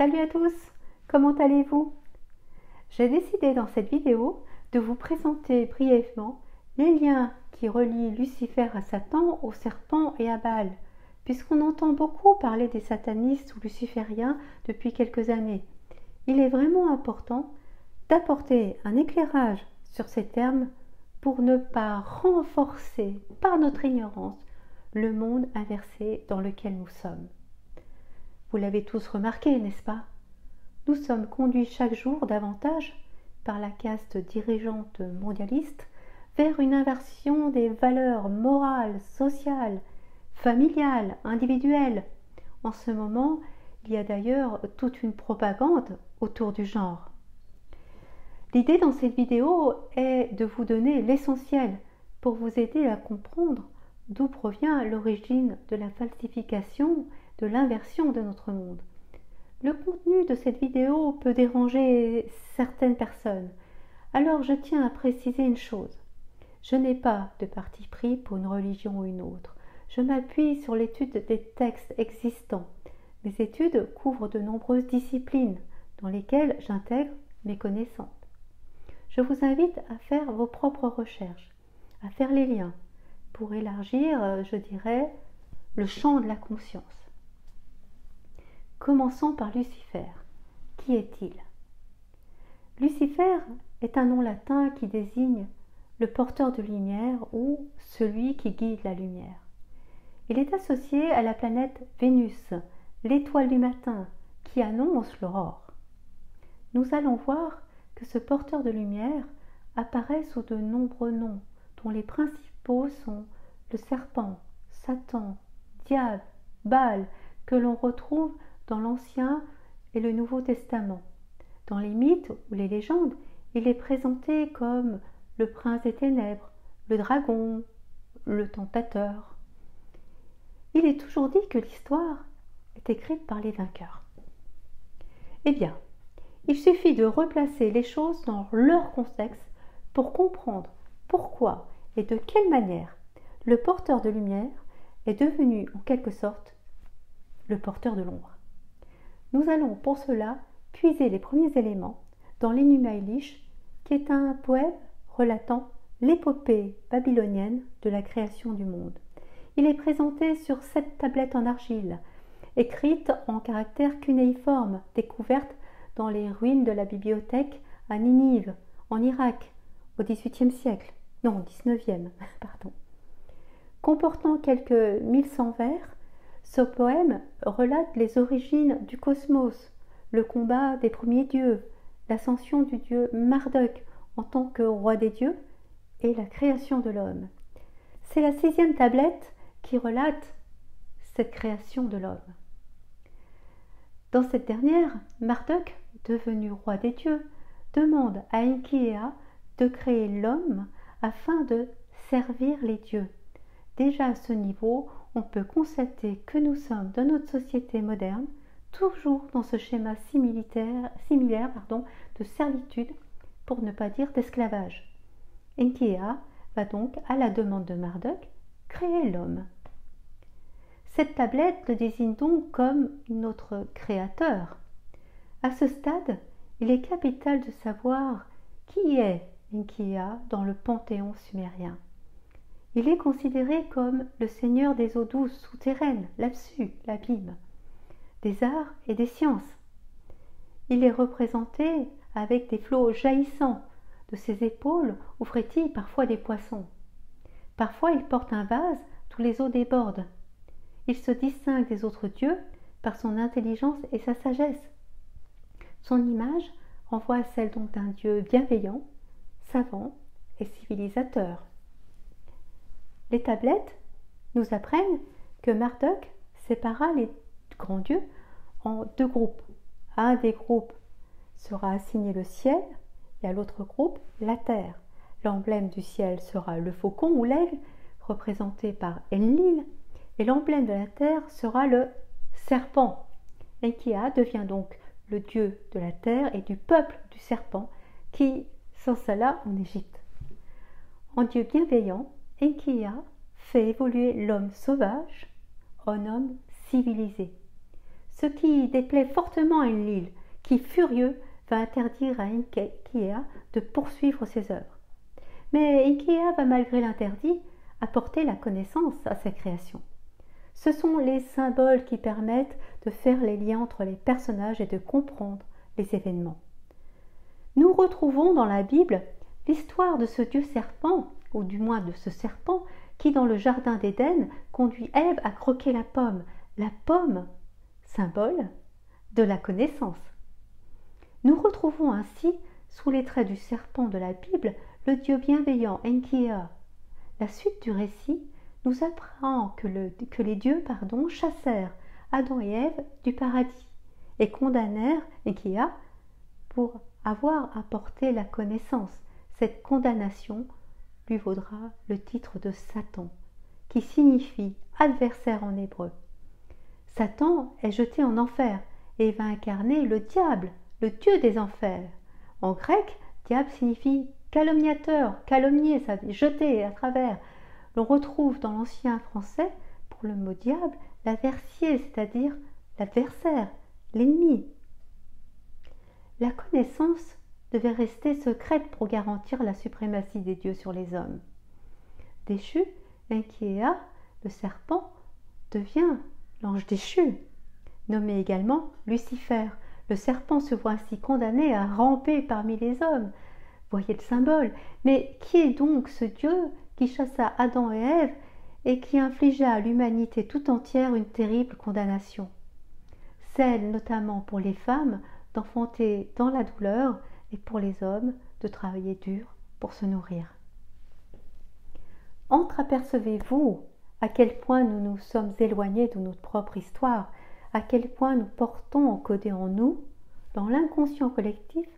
Salut à tous, comment allez-vous? J'ai décidé dans cette vidéo de vous présenter brièvement les liens qui relient Lucifer à Satan, au serpent et à Baal, puisqu'on entend beaucoup parler des satanistes ou lucifériens depuis quelques années. Il est vraiment important d'apporter un éclairage sur ces termes pour ne pas renforcer par notre ignorance le monde inversé dans lequel nous sommes. Vous l'avez tous remarqué, n'est-ce pas? Nous sommes conduits chaque jour davantage par la caste dirigeante mondialiste vers une inversion des valeurs morales, sociales, familiales, individuelles. En ce moment, il y a d'ailleurs toute une propagande autour du genre. L'idée dans cette vidéo est de vous donner l'essentiel pour vous aider à comprendre d'où provient l'origine de la falsification, de l'inversion de notre monde. Le contenu de cette vidéo peut déranger certaines personnes, alors je tiens à préciser une chose. Je n'ai pas de parti pris pour une religion ou une autre. Je m'appuie sur l'étude des textes existants. Mes études couvrent de nombreuses disciplines dans lesquelles j'intègre mes connaissances. Je vous invite à faire vos propres recherches, à faire les liens pour élargir, je dirais, le champ de la conscience. Commençons par Lucifer. Qui est-il? Lucifer est un nom latin qui désigne le porteur de lumière ou celui qui guide la lumière. Il est associé à la planète Vénus, l'étoile du matin, qui annonce l'aurore. Nous allons voir que ce porteur de lumière apparaît sous de nombreux noms, dont les principaux sont le serpent, Satan, diable, Baal, que l'on retrouve dans l'Ancien et le Nouveau Testament. Dans les mythes ou les légendes, il est présenté comme le prince des ténèbres, le dragon, le tentateur. Il est toujours dit que l'histoire est écrite par les vainqueurs. Eh bien, il suffit de replacer les choses dans leur contexte pour comprendre pourquoi et de quelle manière le porteur de lumière est devenu en quelque sorte le porteur de l'ombre. Nous allons pour cela puiser les premiers éléments dans l'Enuma Elish, qui est un poème relatant l'épopée babylonienne de la création du monde. Il est présenté sur 7 tablettes en argile, écrites en caractères cunéiformes, découvertes dans les ruines de la bibliothèque à Ninive, en Irak, au XVIIIe siècle, non, XIXe, pardon. Comportant quelques 1100 vers, ce poème relate les origines du cosmos, le combat des premiers dieux, l'ascension du dieu Marduk en tant que roi des dieux et la création de l'homme. C'est la 6e tablette qui relate cette création de l'homme. Dans cette dernière, Marduk, devenu roi des dieux, demande à Enki de créer l'homme afin de servir les dieux. Déjà à ce niveau, on peut constater que nous sommes dans notre société moderne, toujours dans ce schéma similaire de servitude, pour ne pas dire d'esclavage. Enki va donc, à la demande de Marduk, créer l'homme. Cette tablette le désigne donc comme notre créateur. À ce stade, il est capital de savoir qui est Enki dans le panthéon sumérien. Il est considéré comme le seigneur des eaux douces souterraines, l'Apsu, l'abîme, des arts et des sciences. Il est représenté avec des flots jaillissants de ses épaules où frétillent parfois des poissons. Parfois il porte un vase d'où les eaux débordent. Il se distingue des autres dieux par son intelligence et sa sagesse. Son image renvoie à celle donc d'un dieu bienveillant, savant et civilisateur. Les tablettes nous apprennent que Marduk sépara les grands dieux en 2 groupes. À un des groupes sera assigné le ciel et à l'autre groupe la terre. L'emblème du ciel sera le faucon ou l'aigle, représenté par Enlil, et l'emblème de la terre sera le serpent. Enki devient donc le dieu de la terre et du peuple du serpent qui s'installa en Égypte. En Dieu bienveillant, Enki fait évoluer l'homme sauvage en homme civilisé. ce qui déplaît fortement à Enlil, qui, furieux, va interdire à Enki-Ea de poursuivre ses œuvres. Mais Enki-Ea va, malgré l'interdit, apporter la connaissance à sa création. Ce sont les symboles qui permettent de faire les liens entre les personnages et de comprendre les événements. Nous retrouvons dans la Bible l'histoire de ce dieu serpent, ou du moins de ce serpent, qui dans le jardin d'Éden conduit Ève à croquer la pomme, symbole de la connaissance. Nous retrouvons ainsi, sous les traits du serpent de la Bible, le dieu bienveillant Enki-Ea. La suite du récit nous apprend que les dieux chassèrent Adam et Ève du paradis et condamnèrent Enki-Ea pour avoir apporté la connaissance. Cette condamnation lui vaudra le titre de Satan, qui signifie adversaire en hébreu. Satan est jeté en enfer et va incarner le diable, le dieu des enfers. En grec, diable signifie calomniateur, calomnier, ça veut jeter à travers. L'on retrouve dans l'ancien français, pour le mot diable, l'aversier, c'est-à-dire l'adversaire, l'ennemi. La connaissance devait rester secrète pour garantir la suprématie des dieux sur les hommes. Déchu, Enki-Ea, le serpent, devient l'ange déchu, nommé également Lucifer. Le serpent se voit ainsi condamné à ramper parmi les hommes. Voyez le symbole. Mais qui est donc ce Dieu qui chassa Adam et Ève et qui infligea à l'humanité tout entière une terrible condamnation? Celle notamment pour les femmes d'enfanter dans la douleur et pour les hommes de travailler dur pour se nourrir. Entreapercevez-vous à quel point nous nous sommes éloignés de notre propre histoire, à quel point nous portons encodé en nous, dans l'inconscient collectif,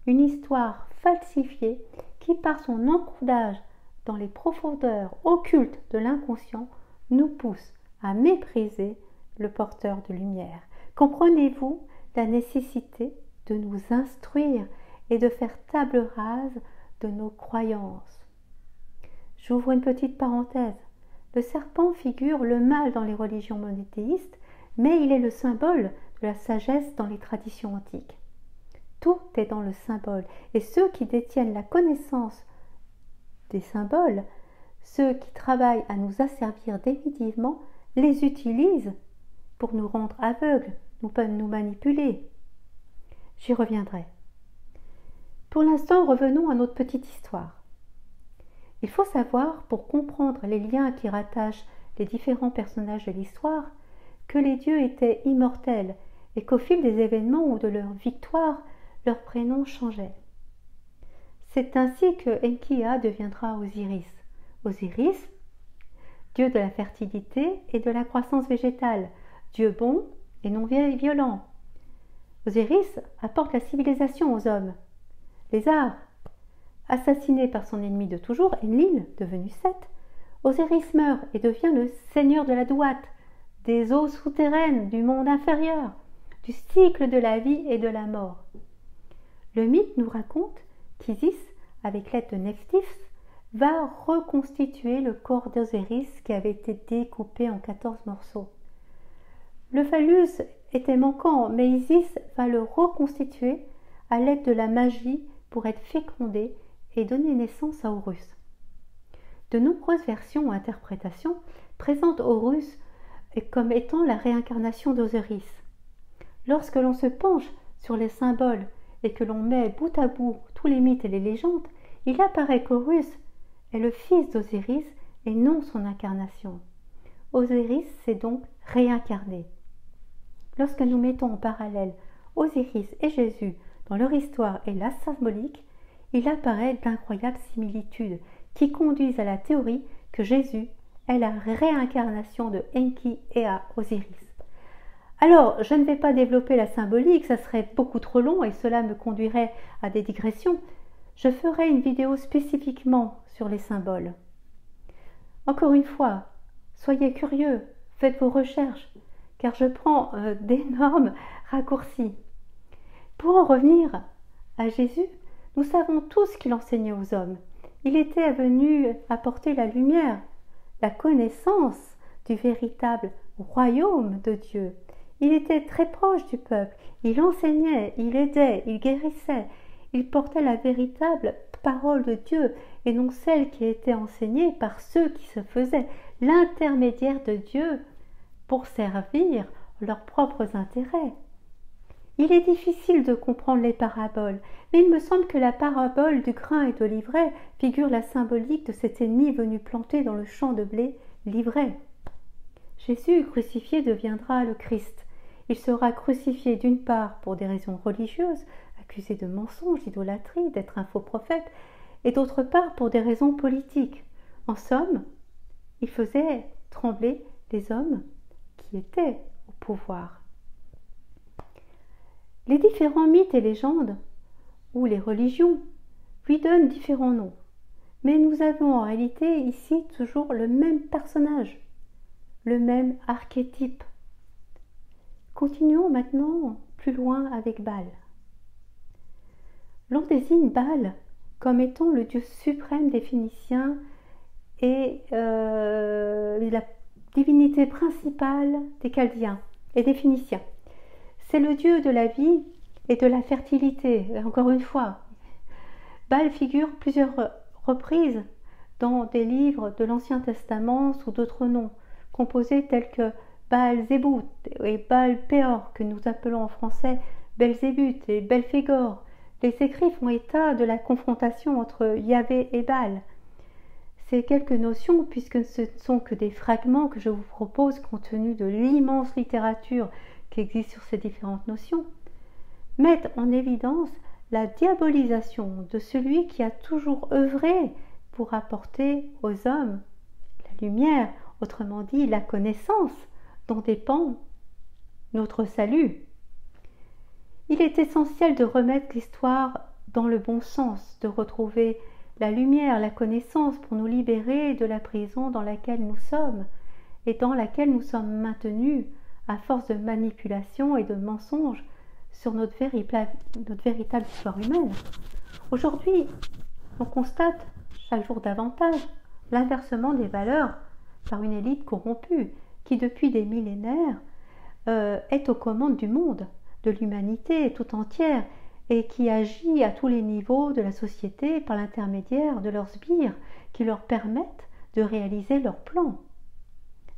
une histoire falsifiée qui, par son encodage dans les profondeurs occultes de l'inconscient, nous pousse à mépriser le porteur de lumière. Comprenez-vous la nécessité de nous instruire et de faire table rase de nos croyances? J'ouvre une petite parenthèse. Le serpent figure le mal dans les religions monothéistes, mais il est le symbole de la sagesse dans les traditions antiques. Tout est dans le symbole, et ceux qui détiennent la connaissance des symboles, ceux qui travaillent à nous asservir définitivement, les utilisent pour nous rendre aveugles, nous manipuler. J'y reviendrai. Pour l'instant, revenons à notre petite histoire. Il faut savoir, pour comprendre les liens qui rattachent les différents personnages de l'histoire, que les dieux étaient immortels et qu'au fil des événements ou de leur victoire, leur prénom changeait. C'est ainsi que Enki-Ea deviendra Osiris. Osiris, dieu de la fertilité et de la croissance végétale, dieu bon et non violent. Osiris apporte la civilisation aux hommes. Les arts, assassiné par son ennemi de toujours, Enlil, devenu Seth, Osiris meurt et devient le seigneur de la Douate, des eaux souterraines, du monde inférieur, du cycle de la vie et de la mort. Le mythe nous raconte qu'Isis, avec l'aide de Nephthys, va reconstituer le corps d'Osiris qui avait été découpé en 14 morceaux. Le phallus était manquant, mais Isis va le reconstituer à l'aide de la magie pour être fécondé et donner naissance à Horus. De nombreuses versions ou interprétations présentent Horus comme étant la réincarnation d'Osiris. Lorsque l'on se penche sur les symboles et que l'on met bout à bout tous les mythes et les légendes, il apparaît qu'Horus est le fils d'Osiris et non son incarnation. Osiris s'est donc réincarné. Lorsque nous mettons en parallèle Osiris et Jésus dans leur histoire et la symbolique, il apparaît d'incroyables similitudes qui conduisent à la théorie que Jésus est la réincarnation de Enki-Ea Osiris. Alors, je ne vais pas développer la symbolique, ça serait beaucoup trop long et cela me conduirait à des digressions. Je ferai une vidéo spécifiquement sur les symboles. Encore une fois, soyez curieux, faites vos recherches, car je prends d'énormes raccourcis. Pour en revenir à Jésus, nous savons tous qu'il enseignait aux hommes. Il était venu apporter la lumière, la connaissance du véritable royaume de Dieu. Il était très proche du peuple, il enseignait, il aidait, il guérissait, il portait la véritable parole de Dieu et non celle qui était enseignée par ceux qui se faisaient l'intermédiaire de Dieu pour servir leurs propres intérêts. Il est difficile de comprendre les paraboles, mais il me semble que la parabole du grain et de l'ivraie figure la symbolique de cet ennemi venu planter dans le champ de blé l'ivraie. Jésus crucifié deviendra le Christ. Il sera crucifié d'une part pour des raisons religieuses, accusé de mensonge, d'idolâtrie, d'être un faux prophète, et d'autre part pour des raisons politiques. En somme, il faisait trembler les hommes qui étaient au pouvoir. Les différents mythes et légendes, ou les religions, lui donnent différents noms. Mais nous avons en réalité ici toujours le même personnage, le même archétype. Continuons maintenant plus loin avec Baal. L'on désigne Baal comme étant le dieu suprême des Phéniciens et la divinité principale des Chaldéens et des Phéniciens. C'est le dieu de la vie et de la fertilité. Encore une fois, Baal figure plusieurs reprises dans des livres de l'Ancien Testament sous d'autres noms, composés tels que Baal-Zébout et Baal-Péor, que nous appelons en français Belzébuth et Belphégor. Les écrits font état de la confrontation entre Yahvé et Baal. Ces quelques notions, puisque ce ne sont que des fragments que je vous propose compte tenu de l'immense littérature qui existe sur ces différentes notions, mettent en évidence la diabolisation de celui qui a toujours œuvré pour apporter aux hommes la lumière, autrement dit la connaissance dont dépend notre salut. Il est essentiel de remettre l'histoire dans le bon sens, de retrouver la lumière, la connaissance pour nous libérer de la prison dans laquelle nous sommes et dans laquelle nous sommes maintenus à force de manipulation et de mensonges sur notre véritable histoire humaine. Aujourd'hui, on constate chaque jour davantage l'inversement des valeurs par une élite corrompue qui, depuis des millénaires, est aux commandes du monde, de l'humanité tout entière, et qui agit à tous les niveaux de la société par l'intermédiaire de leurs sbires qui leur permettent de réaliser leurs plans.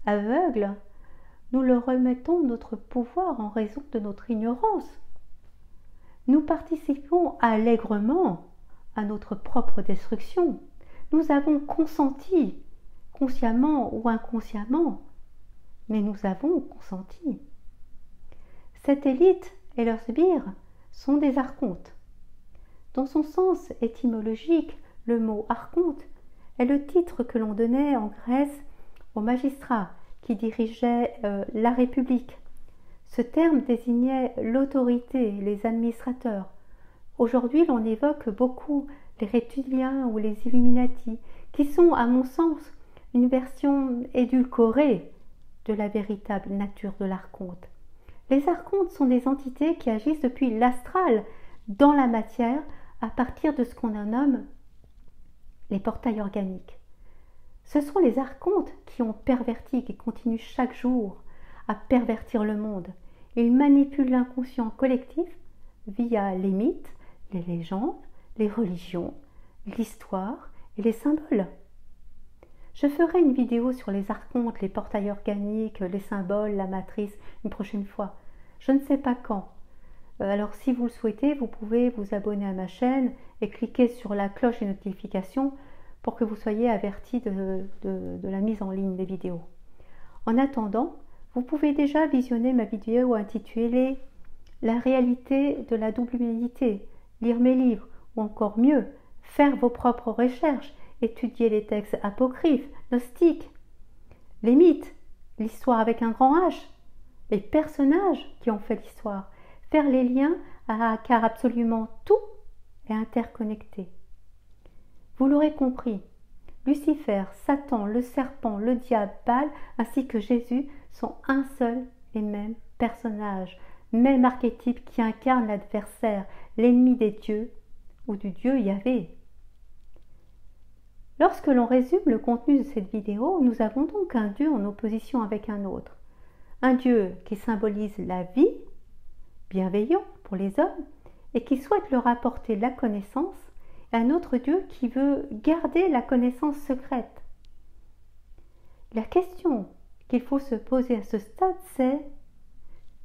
Aveugles, nous leur remettons notre pouvoir en raison de notre ignorance. Nous participons allègrement à notre propre destruction. Nous avons consenti, consciemment ou inconsciemment, mais nous avons consenti. Cette élite et leurs sbires sont des archontes. Dans son sens étymologique, le mot archonte est le titre que l'on donnait en Grèce aux magistrats qui dirigeaient la République. Ce terme désignait l'autorité, les administrateurs. Aujourd'hui, l'on évoque beaucoup les reptiliens ou les Illuminati, qui sont, à mon sens, une version édulcorée de la véritable nature de l'archonte. Les archontes sont des entités qui agissent depuis l'astral, dans la matière, à partir de ce qu'on nomme les portails organiques. Ce sont les archontes qui ont perverti, qui continuent chaque jour à pervertir le monde. Ils manipulent l'inconscient collectif via les mythes, les légendes, les religions, l'histoire et les symboles. Je ferai une vidéo sur les archontes, les portails organiques, les symboles, la matrice, une prochaine fois. Je ne sais pas quand. Alors si vous le souhaitez, vous pouvez vous abonner à ma chaîne et cliquer sur la cloche des notifications pour que vous soyez avertis de la mise en ligne des vidéos. En attendant, vous pouvez déjà visionner ma vidéo intitulée « La réalité de la double humanité », lire mes livres, ou encore mieux, faire vos propres recherches, étudier les textes apocryphes, gnostiques, les mythes, l'histoire avec un grand H, les personnages qui ont fait l'histoire, faire les liens car absolument tout est interconnecté. Vous l'aurez compris, Lucifer, Satan, le serpent, le diable, Baal ainsi que Jésus sont un seul et même personnage, même archétype qui incarne l'adversaire, l'ennemi des dieux ou du Dieu Yahvé. Lorsque l'on résume le contenu de cette vidéo, nous avons donc un Dieu en opposition avec un autre. un Dieu qui symbolise la vie, bienveillant pour les hommes, et qui souhaite leur apporter la connaissance, et un autre Dieu qui veut garder la connaissance secrète. La question qu'il faut se poser à ce stade, c'est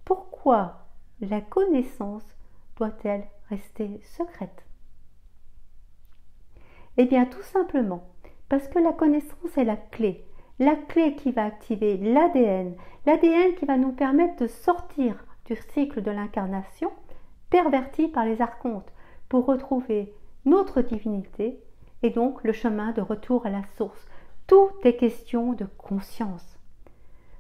pourquoi la connaissance doit-elle rester secrète? Eh bien, tout simplement, parce que la connaissance est la clé qui va activer l'ADN qui va nous permettre de sortir du cycle de l'incarnation perverti par les archontes pour retrouver notre divinité et donc le chemin de retour à la source. Tout est question de conscience.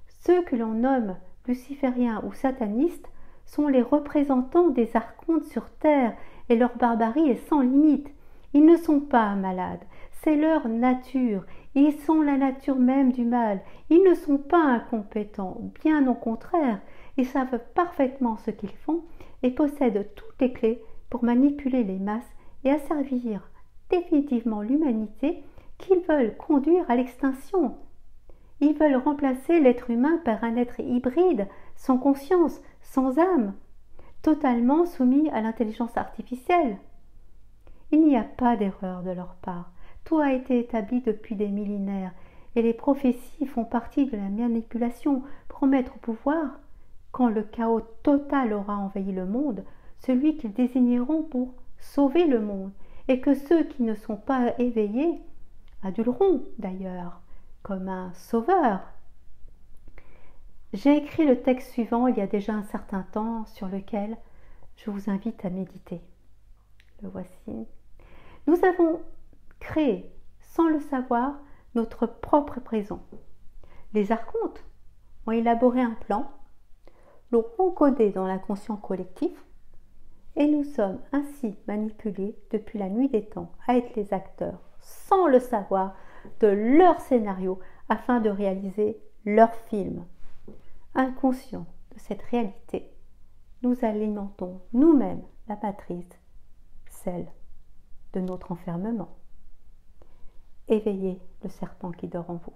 Ceux que l'on nomme lucifériens ou satanistes sont les représentants des archontes sur terre et leur barbarie est sans limite. Ils ne sont pas malades, c'est leur nature, ils sont la nature même du mal, ils ne sont pas incompétents, bien au contraire, ils savent parfaitement ce qu'ils font et possèdent toutes les clés pour manipuler les masses et asservir définitivement l'humanité qu'ils veulent conduire à l'extinction. Ils veulent remplacer l'être humain par un être hybride, sans conscience, sans âme, totalement soumis à l'intelligence artificielle. Il n'y a pas d'erreur de leur part. Tout a été établi depuis des millénaires et les prophéties font partie de la manipulation pour mettre au pouvoir, quand le chaos total aura envahi le monde, celui qu'ils désigneront pour sauver le monde et que ceux qui ne sont pas éveillés aduleront d'ailleurs comme un sauveur. J'ai écrit le texte suivant il y a déjà un certain temps sur lequel je vous invite à méditer. Le voici. Nous avons créé, sans le savoir, notre propre prison. Les archontes ont élaboré un plan, l'ont encodé dans l'inconscient collectif, et nous sommes ainsi manipulés depuis la nuit des temps à être les acteurs, sans le savoir, de leur scénario afin de réaliser leur film. Inconscients de cette réalité, nous alimentons nous-mêmes la matrice, celle de notre enfermement. Éveillez le serpent qui dort en vous.